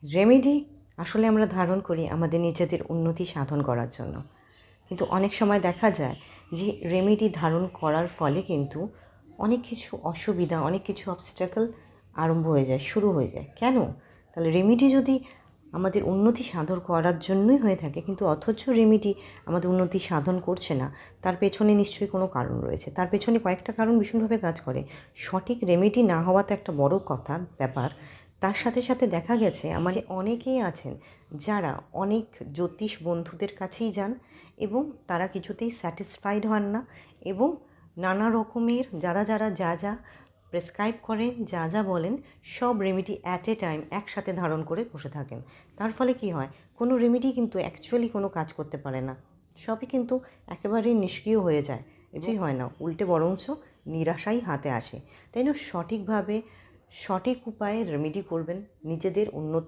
Remedy আসলে আমরা ধারণ করি আমাদের নিজেদের উন্নতি সাধন করার জন্য, কিন্তু অনেক সময় দেখা যায় যে রেমেডি ধারণ করার ফলে কিন্তু অনেক কিছু অসুবিধা, অনেক কিছু অবস্ট্যাকল আরম্ভ হয়ে যায়, শুরু হয়ে যায়। কেন? তাহলে রেমেডি যদি আমাদের উন্নতি সাধন করার জন্যই হয়ে থাকে, কিন্তু অথচ রেমেডি আমাদের উন্নতি সাধন করছে না, তার পেছনে নিশ্চয়ই কোনো কারণ রয়েছে। তার পেছনে কয়েকটা কারণ ভীষণভাবে কাজ করে। সঠিক রেমেডি না হওয়া তো একটা বড় ব্যাপার। তার সাথে সাথে দেখা গেছে আমার অনেকেই আছেন যারা অনেক জ্যোতিষ বন্ধুদের কাছেই যান এবং তারা কিছুতেই স্যাটিসফাইড হন না, এবং নানা রকমের যারা যা যা প্রেসক্রাইব করেন, যা যা বলেন, সব রেমেডি অ্যাট এ টাইম একসাথে ধারণ করে বসে থাকেন। তার ফলে কি হয়, কোনো রেমেডি কিন্তু অ্যাকচুয়ালি কোনো কাজ করতে পারে না, সবই কিন্তু একেবারেই নিষ্ক্রিয় হয়ে যায়, কিছুই হয় না, উল্টে বরঞ্চ নিরাশাই হাতে আসে। তাই না? সঠিকভাবে সঠিক উপায়ে রেমেডি করবেন নিজেদের উন্নতি